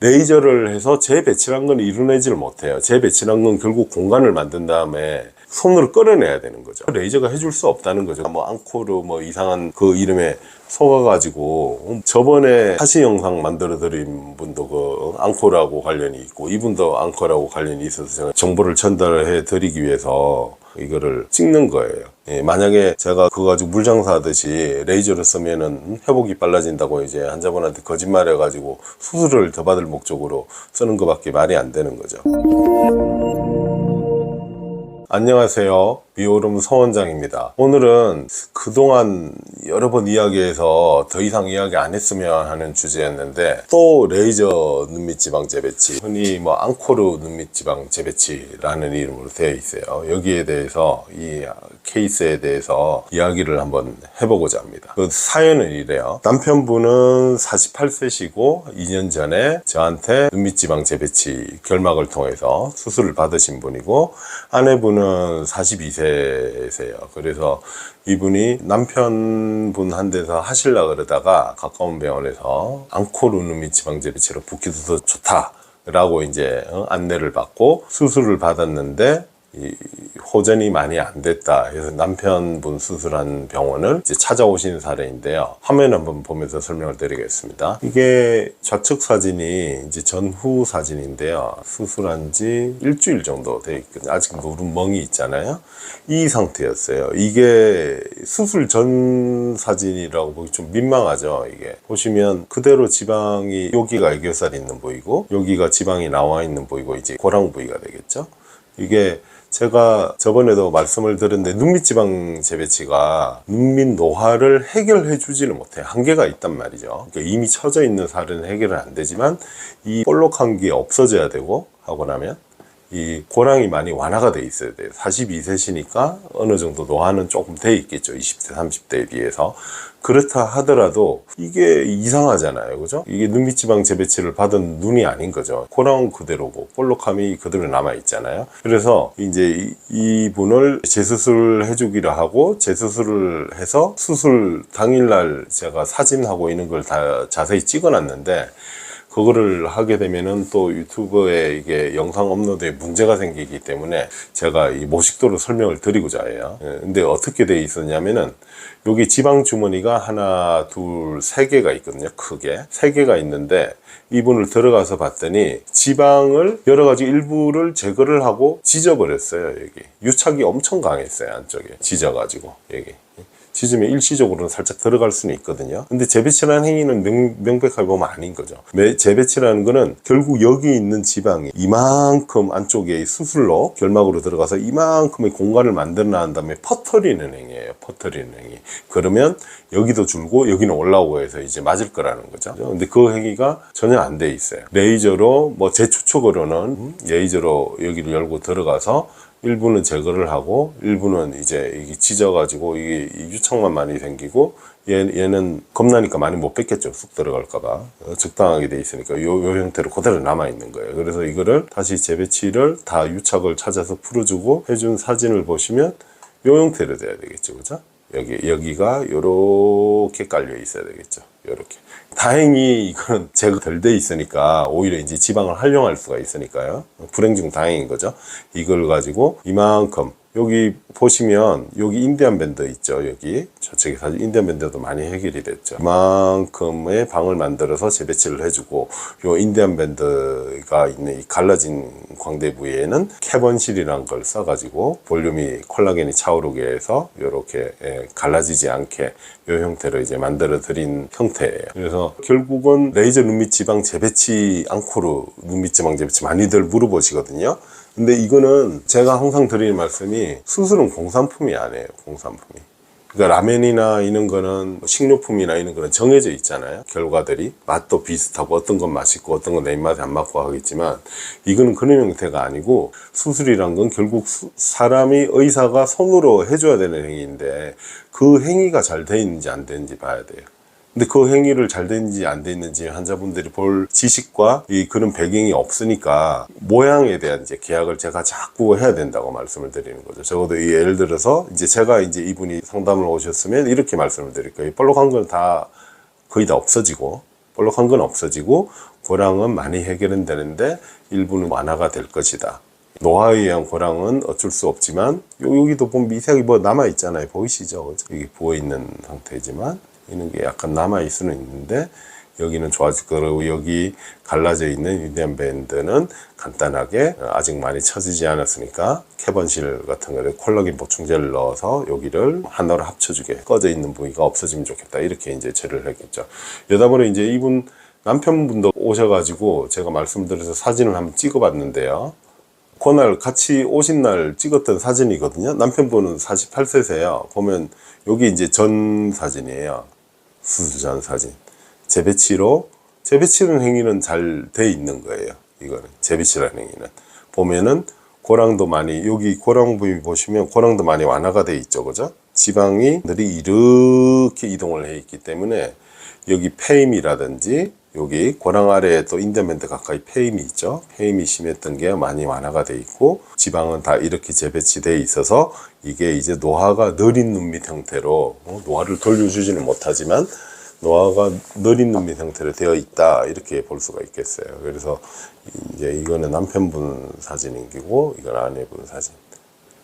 레이저를 해서 재배치란 건 이루어내지를 못해요. 재배치란 건 결국 공간을 만든 다음에 손으로 끌어내야 되는 거죠. 레이저가 해줄 수 없다는 거죠. 뭐 앙코르 뭐 이상한 그 이름에 속아가지고, 저번에 사진 영상 만들어 드린 분도 그 앙코르하고 관련이 있고, 이분도 앙코르하고 관련이 있어서 제가 정보를 전달해 드리기 위해서 이거를 찍는 거예요. 예, 만약에 제가 그거 가지고 물장사 하듯이 레이저를 쓰면은 회복이 빨라진다고 이제 환자분한테 거짓말 해가지고 수술을 더 받을 목적으로 쓰는 것밖에 말이 안 되는 거죠. 안녕하세요. 비오름 서원장입니다. 오늘은 그동안 여러 번 이야기해서 더 이상 이야기 안 했으면 하는 주제였는데, 또 레이저 눈밑지방 재배치, 흔히 뭐 앙코르 눈밑지방 재배치라는 이름으로 되어 있어요. 여기에 대해서, 이 케이스에 대해서 이야기를 한번 해보고자 합니다. 그 사연은 이래요. 남편분은 48세시고 2년 전에 저한테 눈밑지방 재배치 결막을 통해서 수술을 받으신 분이고, 아내분은 42세세요. 그래서 이분이 남편분한테서 하시려고 그러다가 가까운 병원에서 앙코르 눈밑지방 재배치로 붓기도 더 좋다라고 이제 안내를 받고 수술을 받았는데, 이 호전이 많이 안 됐다 해서 남편분 수술한 병원을 이제 찾아오신 사례인데요. 화면 한번 보면서 설명을 드리겠습니다. 이게 좌측 사진이 이제 전후 사진인데요. 수술한 지 일주일 정도 돼 있거든요. 아직 노른 멍이 있잖아요. 이 상태였어요. 이게 수술 전 사진이라고 보기 좀 민망하죠. 이게 보시면 그대로 지방이, 여기가 애교살이 있는 부위고 여기가 지방이 나와 있는 부위고 이제 고랑 부위가 되겠죠. 이게 제가 저번에도 말씀을 드렸는데, 눈밑지방 재배치가 눈밑 노화를 해결해 주지는 못해요. 한계가 있단 말이죠. 그러니까 이미 처져 있는 살은 해결은 안 되지만, 이 볼록한 게 없어져야 되고, 하고 나면 이 고랑이 많이 완화가 돼 있어야 돼요. 42세시니까 어느 정도 노화는 조금 돼 있겠죠. 20대 30대에 비해서. 그렇다 하더라도 이게 이상하잖아요. 그죠? 이게 눈밑지방 재배치를 받은 눈이 아닌 거죠. 고랑은 그대로고 볼록함이 그대로 남아 있잖아요. 그래서 이제 이분을 재수술을 해주기로 하고, 재수술을 해서 수술 당일날 제가 사진하고 있는 걸 다 자세히 찍어놨는데, 그거를 하게 되면은 또 유튜브에 이게 영상 업로드에 문제가 생기기 때문에 제가 이 모식도로 설명을 드리고자 해요. 근데 어떻게 돼 있었냐면은, 여기 지방 주머니가 하나, 둘, 세 개가 있거든요. 크게 세 개가 있는데, 이분을 들어가서 봤더니 지방을 여러 가지 일부를 제거를 하고 찢어버렸어요. 여기 유착이 엄청 강했어요. 안쪽에 찢어가지고 여기 찢으면 일시적으로는 살짝 들어갈 수는 있거든요. 근데 재배치라는 행위는 명백하게 보면 아닌 거죠. 재배치라는 거는 결국 여기 있는 지방이 이만큼 안쪽에 수술로 결막으로 들어가서 이만큼의 공간을 만들어 난 다음에 퍼뜨리는 행위예요. 퍼뜨리는 행위. 그러면 여기도 줄고 여기는 올라오고 해서 이제 맞을 거라는 거죠. 근데 그 행위가 전혀 안 돼 있어요. 레이저로, 뭐 제 추측으로는 레이저로 여기를 열고 들어가서 일부는 제거를 하고, 일부는 이제 이게 찢어가지고 이게 유착만 많이 생기고, 얘는 겁나니까 많이 못 뺐겠죠. 쑥 들어갈까봐. 적당하게 돼 있으니까 요 형태로 그대로 남아있는 거예요. 그래서 이거를 다시 재배치를 다 유착을 찾아서 풀어주고 해준 사진을 보시면 요 형태로 돼야 되겠죠. 그죠? 여기가 요렇게 깔려 있어야 되겠죠. 요렇게. 다행히 이거는 제거 덜 돼 있으니까 오히려 이제 지방을 활용할 수가 있으니까요. 불행 중 다행인 거죠. 이걸 가지고 이만큼, 여기 보시면 여기 인디안 밴드 있죠. 여기 저쪽에 사실 인디안 밴드도 많이 해결이 됐죠. 이만큼의 방을 만들어서 재배치를 해주고, 요 인디안 밴드가 있는 이 갈라진 광대 부위에는 캐번실이라는 걸 써가지고 볼륨이, 콜라겐이 차오르게 해서 이렇게 갈라지지 않게 요 형태로 이제 만들어 드린 형태예요. 그래서 결국은 레이저 눈밑지방 재배치, 앙코르 눈밑지방 재배치 많이들 물어보시거든요. 근데 이거는 제가 항상 드리는 말씀이, 수술은 공산품이 아니에요. 공산품이. 그러니까 라면이나 이런 거는, 식료품이나 이런 거는 정해져 있잖아요. 결과들이 맛도 비슷하고 어떤 건 맛있고 어떤 건 내 입맛에 안 맞고 하겠지만, 이거는 그런 형태가 아니고, 수술이란 건 결국 사람이, 의사가 손으로 해줘야 되는 행위인데, 그 행위가 잘 돼 있는지 안 되는지 봐야 돼요. 근데 그 행위를 잘 됐는지 안 됐는지 환자분들이 볼 지식과 그런 배경이 없으니까, 모양에 대한 이제 계약을 제가 자꾸 해야 된다고 말씀을 드리는 거죠. 적어도 예를 들어서 이제 제가 이제 이분이 상담을 오셨으면 이렇게 말씀을 드릴 거예요. 볼록한 건 다 거의 다 없어지고, 볼록한 건 없어지고 고랑은 많이 해결은 되는데 일부는 완화가 될 것이다. 노화에 의한 고랑은 어쩔 수 없지만 여기도 보면 미세하게 뭐 남아있잖아요. 보이시죠? 그죠? 여기 부어있는 상태지만 이런 게 약간 남아있을 수는 있는데 여기는 좋아질 거고 여기 갈라져 있는 위대한 밴드는 간단하게 아직 많이 처지지 않았으니까 캐번실 같은 거를 콜라겐 보충제를 넣어서 여기를 하나로 합쳐주게 꺼져 있는 부위가 없어지면 좋겠다 이렇게 이제 처리를 했겠죠. 여다 보니 이제 이분 남편분도 오셔가지고 제가 말씀드려서 사진을 한번 찍어봤는데요. 그날 같이 오신 날 찍었던 사진이거든요. 남편분은 48세세요. 보면 여기 이제 전 사진이에요. 수술 전 사진. 재배치는 행위는 잘 돼 있는 거예요. 이거는 재배치라는 행위는 보면은 고랑도 많이 여기 고랑 부위 보시면 고랑도 많이 완화가 돼 있죠, 그죠? 지방이 이렇게 이동을 해 있기 때문에 여기 폐임이라든지 여기 고랑 아래에 또 인대밴드 가까이 폐임이 있죠. 폐임이 심했던 게 많이 완화가 돼 있고 지방은 다 이렇게 재배치돼 있어서 이게 이제 노화가 느린 눈밑 형태로 노화를 돌려주지는 못하지만 노화가 느린 눈밑 형태로 되어 있다 이렇게 볼 수가 있겠어요. 그래서 이제 이거는 남편분 사진이고 이건 아내분 사진.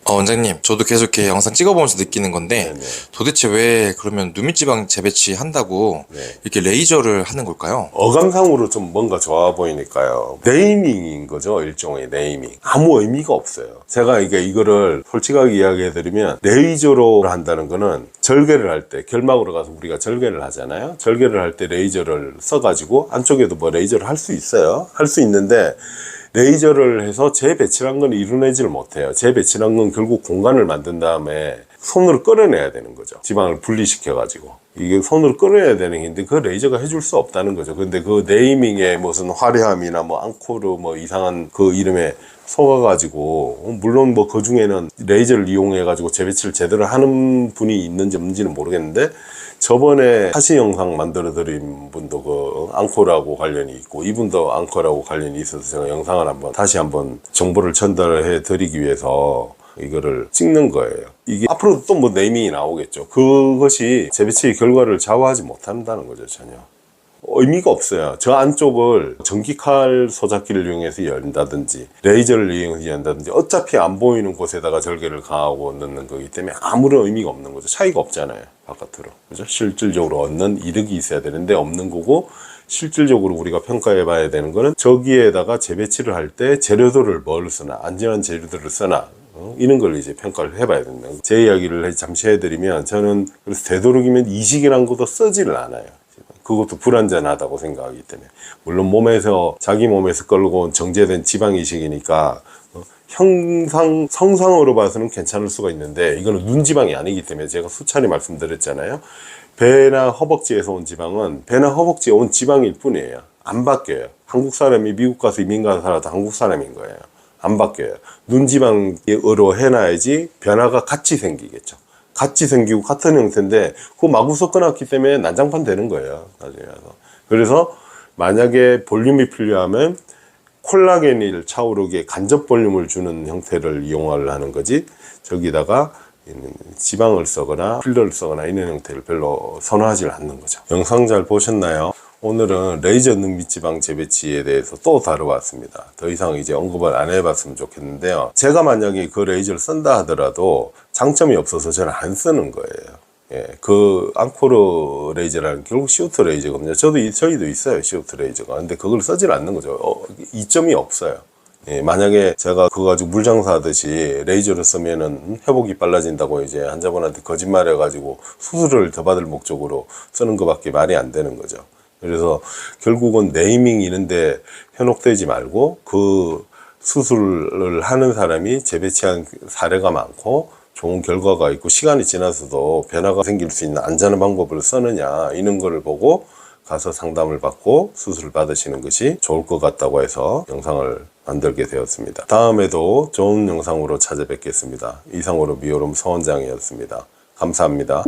원장님, 저도 계속 이렇게 영상 찍어보면서 느끼는 건데 네네. 도대체 왜 그러면 누밀지방 재배치 한다고 네. 이렇게 레이저를 하는 걸까요? 어감상으로 좀 뭔가 좋아 보이니까요. 네이밍인 거죠. 일종의 네이밍. 아무 의미가 없어요. 제가 이거를 솔직하게 이야기해드리면 레이저로 한다는 거는 절개를 할 때 결막으로 가서 우리가 절개를 하잖아요. 절개를 할 때 레이저를 써가지고 안쪽에도 뭐 레이저를 할 수 있어요. 할 수 있는데 레이저를 해서 재배치란 건 이루어내지를 못해요. 재배치란 건 결국 공간을 만든 다음에 손으로 끌어내야 되는 거죠. 지방을 분리시켜가지고. 이게 손으로 끌어내야 되는 건데 그 레이저가 해줄 수 없다는 거죠. 근데 그 네이밍의 무슨 화려함이나 뭐 앙코르 뭐 이상한 그 이름에 속아가지고 물론 뭐 그 중에는 레이저를 이용해가지고 재배치를 제대로 하는 분이 있는지 없는지는 모르겠는데 저번에 사진 영상 만들어 드린 분도 그 앙코라고 관련이 있고 이분도 앙코라고 관련이 있어서 제가 영상을 다시 한번 정보를 전달해 드리기 위해서 이거를 찍는 거예요. 이게 앞으로도 또 뭐 네이밍이 나오겠죠. 그것이 재배치의 결과를 좌우하지 못한다는 거죠. 전혀 의미가 없어요. 저 안쪽을 전기칼 소작기를 이용해서 연다든지 레이저를 이용해서 연다든지 어차피 안 보이는 곳에다가 절개를 가하고 넣는 거기 때문에 아무런 의미가 없는 거죠. 차이가 없잖아요. 바깥으로. 그죠? 실질적으로 얻는 이득이 있어야 되는데 없는 거고 실질적으로 우리가 평가해 봐야 되는 거는 저기에다가 재배치를 할 때 재료들을 뭘 쓰나 안전한 재료들을 쓰나 이런 걸 이제 평가를 해봐야 된다. 제 이야기를 잠시 해드리면 저는 그래서 되도록이면 이식이란 것도 쓰지를 않아요. 그것도 불안전하다고 생각하기 때문에 물론 자기 몸에서 끌고 온 정제된 지방 이식이니까 성상으로 봐서는 괜찮을 수가 있는데 이거는 눈지방이 아니기 때문에 제가 수차례 말씀드렸잖아요. 배나 허벅지에서 온 지방은 배나 허벅지에 온 지방일 뿐이에요. 안 바뀌어요. 한국 사람이 미국 가서 이민 가서 살아도 한국 사람인 거예요. 안 바뀌어요. 눈지방으로 해놔야지 변화가 같이 생기겠죠. 같이 생기고 같은 형태인데 그거 마구 섞어놨기 때문에 난장판 되는 거예요. 나중에 와서. 그래서 만약에 볼륨이 필요하면 콜라겐을 차오르게 간접 볼륨을 주는 형태를 이용을 하는 거지 저기다가 지방을 쓰거나 필러를 쓰거나 이런 형태를 별로 선호하지 않는 거죠. 영상 잘 보셨나요? 오늘은 레이저 눈밑지방 재배치에 대해서 또 다뤄봤습니다. 더 이상 이제 언급을 안 해봤으면 좋겠는데요. 제가 만약에 그 레이저를 쓴다 하더라도 장점이 없어서 저는 안 쓰는 거예요. 예, 그 앙코르 레이저라는 결국 시오트 레이저거든요. 저희도 있어요, 시오트 레이저가. 근데 그걸 쓰질 않는 거죠. 이점이 없어요. 예, 만약에 제가 그거 가지고 물장사 하듯이 레이저를 쓰면은 회복이 빨라진다고 이제 환자분한테 거짓말해가지고 수술을 더 받을 목적으로 쓰는 것밖에 말이 안 되는 거죠. 그래서 결국은 네이밍 이런데 현혹되지 말고 그 수술을 하는 사람이 재배치한 사례가 많고 좋은 결과가 있고 시간이 지나서도 변화가 생길 수 있는 안전한 방법을 쓰느냐 이런 거를 보고 가서 상담을 받고 수술을 받으시는 것이 좋을 것 같다고 해서 영상을 만들게 되었습니다. 다음에도 좋은 영상으로 찾아뵙겠습니다. 이상으로 미오롬 서원장이었습니다. 감사합니다.